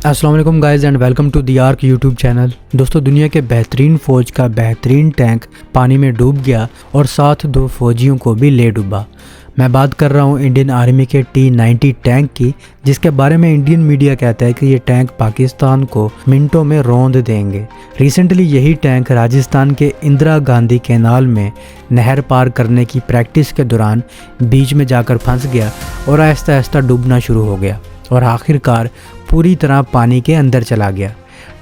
السلام علیکم guys and welcome to the Ark YouTube channel. دوستو، دنیا کے بہترین فوج کا بہترین ٹینک پانی میں ڈوب گیا اور ساتھ 2 فوجیوں کو بھی لے ڈوبا۔ میں بات کر رہا ہوں انڈین آرمی کے T-90 ٹینک کی، جس کے بارے میں انڈین میڈیا کہتا ہے کہ یہ ٹینک پاکستان کو منٹوں میں روند دیں گے۔ ریسنٹلی یہی ٹینک راجستھان کے اندرا گاندھی کینال میں نہر پار کرنے کی پریکٹس کے دوران بیچ میں جا کر پھنس گیا اور آہستہ آہستہ ڈوبنا شروع ہو گیا اور آخر کار پوری طرح پانی کے اندر چلا گیا۔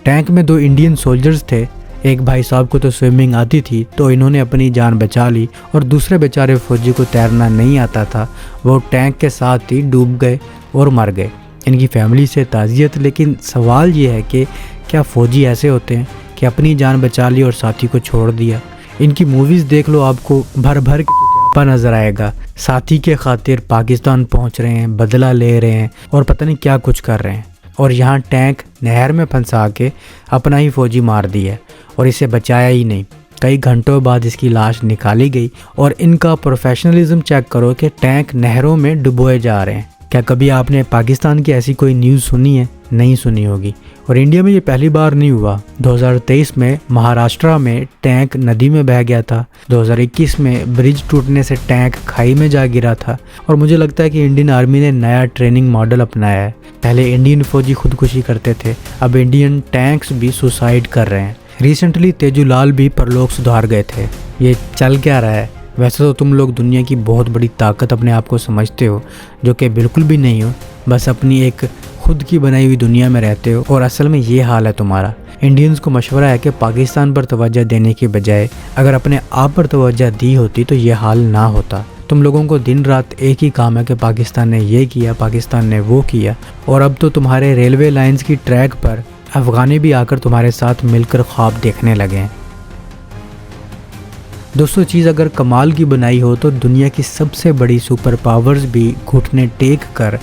ٹینک میں 2 انڈین سولجرز تھے۔ ایک بھائی صاحب کو تو سوئمنگ آتی تھی تو انہوں نے اپنی جان بچا لی، اور دوسرے بیچارے فوجی کو تیرنا نہیں آتا تھا، وہ ٹینک کے ساتھ ہی ڈوب گئے اور مر گئے۔ ان کی فیملی سے تعزیت، لیکن سوال یہ ہے کہ کیا فوجی ایسے ہوتے ہیں کہ اپنی جان بچا لی اور ساتھی کو چھوڑ دیا؟ ان کی موویز دیکھ لو، آپ کو بھر بھر کے نظر آئے گا۔ ساتھی کے خاطر پاکستان پہنچ رہے ہیں، بدلہ لے رہے ہیں اور پتہ نہیں کیا کچھ کر رہے ہیں، اور یہاں ٹینک نہر میں پھنسا کے اپنا ہی فوجی مار دیا ہے اور اسے بچایا ہی نہیں۔ کئی گھنٹوں بعد اس کی لاش نکالی گئی، اور ان کا پروفیشنلزم چیک کرو کہ ٹینک نہروں میں ڈبوئے جا رہے ہیں۔ کیا کبھی آپ نے پاکستان کی ایسی کوئی نیوز سنی ہے؟ نہیں سنی ہوگی، اور انڈیا میں یہ پہلی بار نہیں ہوا۔ 2023 میں مہاراشٹرا میں ٹینک ندی میں بہہ گیا تھا، 2021 میں برج ٹوٹنے سے ٹینک کھائی میں جا گرا تھا، اور مجھے لگتا ہے کہ انڈین آرمی نے نیا ٹریننگ ماڈل اپنایا ہے۔ پہلے انڈین فوجی خودکشی کرتے تھے، اب انڈین ٹینکس بھی سوسائڈ کر رہے ہیں۔ ریسنٹلی تیجو لال بھی پرلوک سدھار گئے تھے۔ یہ چل کیا رہا ہے؟ ویسے تو تم لوگ دنیا کی بہت بڑی طاقت اپنے آپ کو سمجھتے ہو، جو کہ بالکل بھی نہیں ہو، بس اپنی ایک خود کی بنائی ہوئی دنیا میں رہتے ہو، اور اصل میں یہ حال ہے تمہارا۔ انڈینز کو مشورہ ہے کہ پاکستان پر توجہ دینے کی بجائے اگر اپنے آپ پر توجہ دی ہوتی تو یہ حال نہ ہوتا۔ تم لوگوں کو دن رات ایک ہی کام ہے کہ پاکستان نے یہ کیا، پاکستان نے وہ کیا، اور اب تو تمہارے ریلوے لائنز کی ٹریک پر افغانی بھی آ کر تمہارے ساتھ مل کر خواب دیکھنے لگے ہیں۔ دوستو، چیز اگر کمال کی بنائی ہو تو دنیا کی سب سے بڑی سپر پاورز بھی گھٹنے ٹیک کر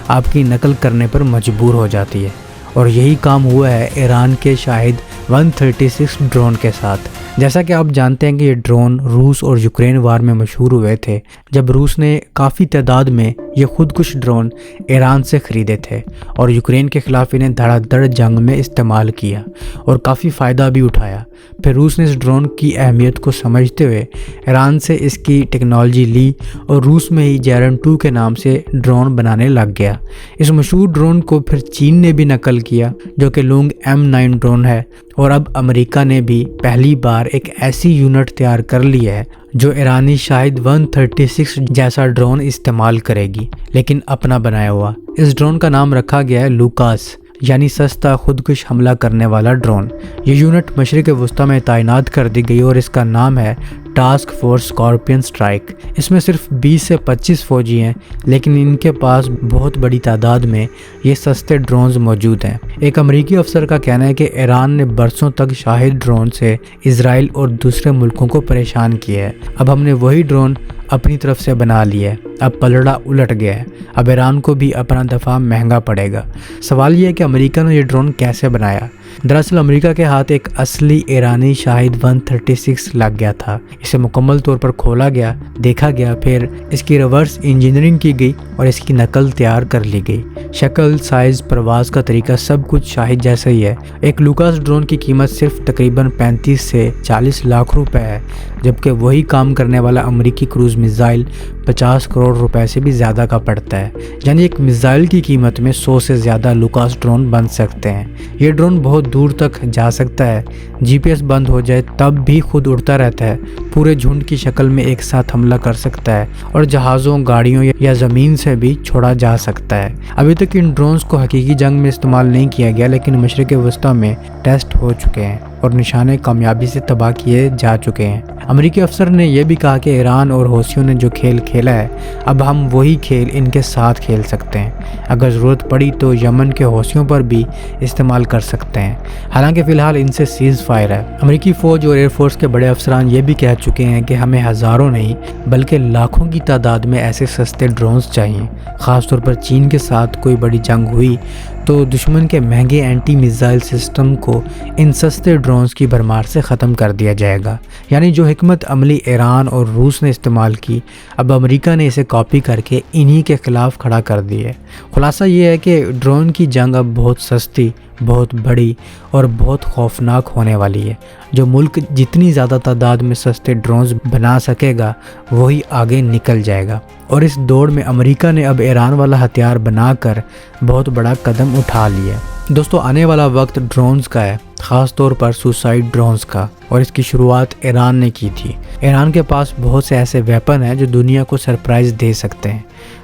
آپ کی نقل کرنے پر مجبور ہو جاتی ہے، اور یہی کام ہوا ہے ایران کے شاہد 136 ڈرون کے ساتھ۔ جیسا کہ آپ جانتے ہیں کہ یہ ڈرون روس اور یوکرین وار میں مشہور ہوئے تھے، جب روس نے کافی تعداد میں یہ خودکش ڈرون ایران سے خریدے تھے اور یوکرین کے خلاف انہیں دھڑا دھڑ جنگ میں استعمال کیا اور کافی فائدہ بھی اٹھایا۔ پھر روس نے اس ڈرون کی اہمیت کو سمجھتے ہوئے ایران سے اس کی ٹیکنالوجی لی اور روس میں ہی جیرن 2 کے نام سے ڈرون بنانے لگ گیا۔ اس مشہور ڈرون کو پھر چین نے بھی نقل کیا، جو کہ لونگ M9 ڈرون ہے، اور اب امریکہ نے بھی پہلی بار ایک ایسی یونٹ تیار کر لی ہے جو ایرانی شاہد 136 جیسا ڈرون استعمال کرے گی، لیکن اپنا بنایا ہوا۔ اس ڈرون کا نام رکھا گیا ہے لوکاس، یعنی سستا خودکش حملہ کرنے والا ڈرون۔ یہ یونٹ مشرق وسطیٰ میں تعینات کر دی گئی اور اس کا نام ہے ٹاسک فورس اسکارپین اسٹرائک۔ اس میں صرف 20 سے 25 فوجی ہیں، لیکن ان کے پاس بہت بڑی تعداد میں یہ سستے ڈرونز موجود ہیں۔ ایک امریکی افسر کا کہنا ہے کہ ایران نے برسوں تک شاہد ڈرون سے اسرائیل اور دوسرے ملکوں کو پریشان کیا ہے۔ اب ہم نے وہی ڈرون اپنی طرف سے بنا لیا ہے، اب پلڑا الٹ گیا ہے، اب ایران کو بھی اپنا دفاع مہنگا پڑے گا۔ سوال یہ ہے کہ امریکہ نے یہ ڈرون کیسے بنایا؟ دراصل امریکہ کے ہاتھ ایک اصلی ایرانی شاہد 136 لگ گیا تھا۔ اسے مکمل طور پر کھولا گیا، دیکھا گیا، پھر اس کی ریورس انجینئرنگ کی گئی اور اس کی نقل تیار کر لی گئی۔ شکل، سائز، پرواز کا طریقہ سب کچھ شاہد جیسا ہی ہے۔ ایک لوکاس ڈرون کی قیمت صرف تقریباً 35 سے 40 لاکھ روپے ہے، جبکہ وہی کام کرنے والا امریکی کروز میزائل 50 کروڑ روپے سے بھی زیادہ کا پڑتا ہے۔ یعنی ایک میزائل کی قیمت میں 100 سے زیادہ لوکاس ڈرون بن سکتے ہیں۔ یہ ڈرون بہت دور تک جا سکتا ہے، GPS بند ہو جائے تب بھی خود اڑتا رہتا ہے، پورے جھنڈ کی شکل میں ایک ساتھ حملہ کر سکتا ہے، اور جہازوں، گاڑیوں یا زمین سے بھی چھوڑا جا سکتا ہے۔ ابھی تک ان ڈرونز کو حقیقی جنگ میں استعمال نہیں کیا گیا، لیکن مشرق وسطیٰ میں ٹیسٹ ہو چکے ہیں اور نشانے کامیابی سے تباہ کیے جا چکے ہیں۔ امریکی افسر نے یہ بھی کہا کہ ایران اور حوثیوں نے جو کھیل کھیلا ہے، اب ہم وہی کھیل ان کے ساتھ کھیل سکتے ہیں۔ اگر ضرورت پڑی تو یمن کے حوثیوں پر بھی استعمال کر سکتے ہیں، حالانکہ فی الحال ان سے سیز فائر ہے۔ امریکی فوج اور ایئر فورس کے بڑے افسران یہ بھی کہہ چکے ہیں کہ ہمیں ہزاروں نہیں بلکہ لاکھوں کی تعداد میں ایسے سستے ڈرونز چاہیے۔ خاص طور پر چین کے ساتھ کوئی بڑی جنگ ہوئی تو دشمن کے مہنگے اینٹی میزائل سسٹم کو ان سستے ڈرونز کی بھرمار سے ختم کر دیا جائے گا۔ یعنی جو حکمت عملی ایران اور روس نے استعمال کی، اب امریکہ نے اسے کاپی کر کے انہی کے خلاف کھڑا کر دی ہے۔ خلاصہ یہ ہے کہ ڈرون کی جنگ اب بہت سستی، بہت بڑی اور بہت خوفناک ہونے والی ہے۔ جو ملک جتنی زیادہ تعداد میں سستے ڈرونز بنا سکے گا وہی آگے نکل جائے گا، اور اس دوڑ میں امریکہ نے اب ایران والا ہتھیار بنا کر بہت بڑا قدم اٹھا لیا ہے۔ دوستو آنے والا وقت ڈرونز کا ہے، خاص طور پر سوسائڈ ڈرونز کا، اور اس کی شروعات ایران نے کی تھی۔ ایران کے پاس بہت سے ایسے ویپن ہیں جو دنیا کو سرپرائز دے سکتے ہیں۔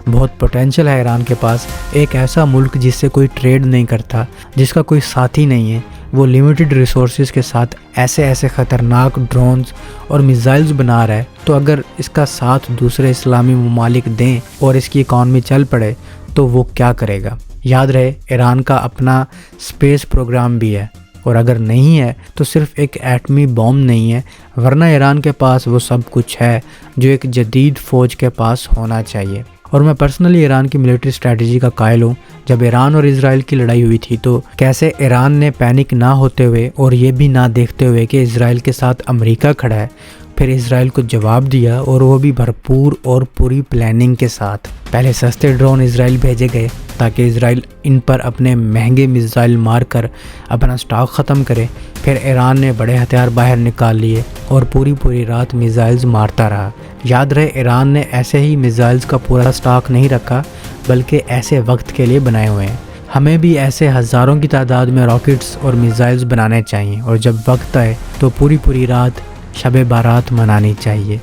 بہت پوٹینشل ہے ایران کے پاس، ایک ایسا ملک جس سے کوئی ٹریڈ نہیں کرتا، جس کا کوئی ساتھی نہیں ہے، وہ لیمیٹڈ ریسورسز کے ساتھ ایسے خطرناک ڈرونز اور میزائلز بنا رہا ہے۔ تو اگر اس کا ساتھ دوسرے اسلامی ممالک دیں اور اس کی اکانومی چل پڑے تو وہ کیا کرے گا؟ یاد رہے ایران کا اپنا اسپیس پروگرام بھی ہے، اور اگر نہیں ہے تو صرف ایک ایٹمی بم نہیں ہے، ورنہ ایران کے پاس وہ سب کچھ ہے جو ایک جدید فوج کے پاس ہونا چاہیے۔ اور میں پرسنلی ایران کی ملٹری اسٹریٹجی کا قائل ہوں۔ جب ایران اور اسرائیل کی لڑائی ہوئی تھی تو کیسے ایران نے پینک نہ ہوتے ہوئے اور یہ بھی نہ دیکھتے ہوئے کہ اسرائیل کے ساتھ امریکہ کھڑا ہے، پھر اسرائیل کو جواب دیا، اور وہ بھی بھرپور اور پوری پلاننگ کے ساتھ۔ پہلے سستے ڈرون اسرائیل بھیجے گئے تاکہ اسرائیل ان پر اپنے مہنگے میزائل مار کر اپنا سٹاک ختم کرے، پھر ایران نے بڑے ہتھیار باہر نکال لیے اور پوری رات میزائلز مارتا رہا۔ یاد رہے ایران نے ایسے ہی میزائلز کا پورا سٹاک نہیں رکھا، بلکہ ایسے وقت کے لیے بنائے ہوئے ہیں۔ ہمیں بھی ایسے ہزاروں کی تعداد میں راکٹس اور میزائلز بنانے چاہیے، اور جب وقت آئے تو پوری رات شب بارات منانی چاہیے۔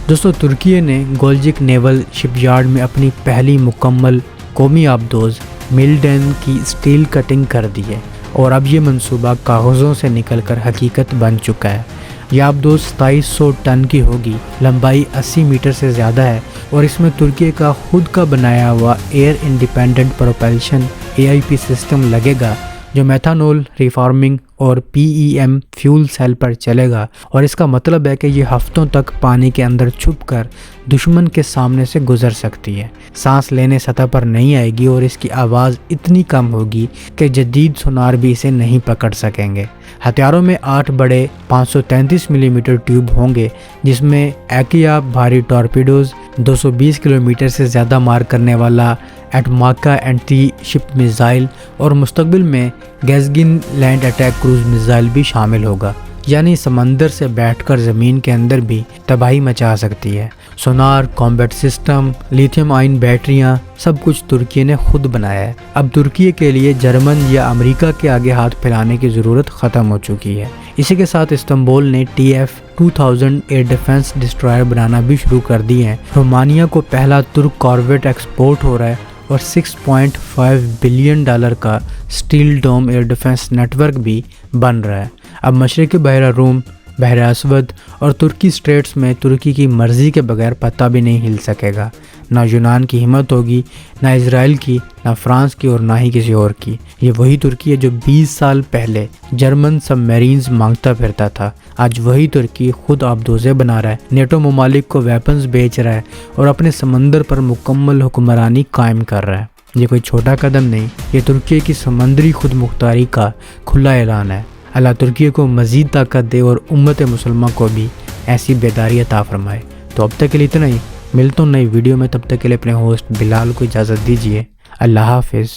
دوستو ترکی نے گولجک نیول شپ یارڈ میں اپنی پہلی مکمل قومی آبدوز میلڈین کی سٹیل کٹنگ کر دی ہے، اور اب یہ منصوبہ کاغذوں سے نکل کر حقیقت بن چکا ہے۔ یہ آبدوز 2700 ٹن کی ہوگی، لمبائی 80 میٹر سے زیادہ ہے، اور اس میں ترکی کا خود کا بنایا ہوا air independent propulsion AIP system لگے گا، جو میتھانول ریفارمنگ اور PEM فیول سیل پر چلے گا، اور اس کا مطلب ہے کہ یہ ہفتوں تک پانی کے اندر چھپ کر دشمن کے سامنے سے گزر سکتی ہے۔ سانس لینے سطح پر نہیں آئے گی، اور اس کی آواز اتنی کم ہوگی کہ جدید سونار بھی اسے نہیں پکڑ سکیں گے۔ ہتھیاروں میں 8 بڑے 533 ملی میٹر ٹیوب ہوں گے، جس میں ایکیا بھاری ٹارپیڈوز، 220 کلومیٹر سے زیادہ مار کرنے والا ایٹماکا اینٹی شپ میزائل، اور مستقبل میں گیزگن لینڈ اٹیک کروز میزائل بھی شامل ہوگا۔ یعنی سمندر سے بیٹھ کر زمین کے اندر بھی تباہی مچا سکتی ہے۔ سونار، کامبیٹ سسٹم، لیتھیم آئن بیٹریاں، سب کچھ ترکی نے خود بنایا ہے۔ اب ترکی کے لیے جرمن یا امریکہ کے آگے ہاتھ پھیلانے کی ضرورت ختم ہو چکی ہے۔ اسی کے ساتھ استنبول نے TF-2000 ایئر ڈیفنس ڈسٹرائر بنانا بھی شروع کر دی ہیں۔ رومانیہ کو پہلا ترک کارویٹ ایکسپورٹ ہو رہا ہے، اور $6.5 بلین کا سٹیل ڈوم ایئر ڈیفنس نیٹ ورک بھی بن رہا ہے۔ اب مشرقی بحیرہ روم، بحر اسود اور ترکی اسٹریٹس میں ترکی کی مرضی کے بغیر پتہ بھی نہیں ہل سکے گا۔ نہ یونان کی ہمت ہوگی، نہ اسرائیل کی، نہ فرانس کی، اور نہ ہی کسی اور کی۔ یہ وہی ترکی ہے جو 20 سال پہلے جرمن سب میرینز مانگتا پھرتا تھا۔ آج وہی ترکی خود آبدوزیں بنا رہا ہے، نیٹو ممالک کو ویپنز بیچ رہا ہے، اور اپنے سمندر پر مکمل حکمرانی قائم کر رہا ہے۔ یہ کوئی چھوٹا قدم نہیں، یہ ترکی کی سمندری خود مختاری کا کھلا اعلان ہے۔ اللہ ترکی کو مزید طاقت دے اور امت مسلمہ کو بھی ایسی بیداری عطا فرمائے۔ تو اب تک کے لیے اتنا ہی، ملتا ہوں نئی ویڈیو میں، تب تک کے لیے اپنے ہوسٹ بلال کو اجازت دیجیے۔ اللہ حافظ۔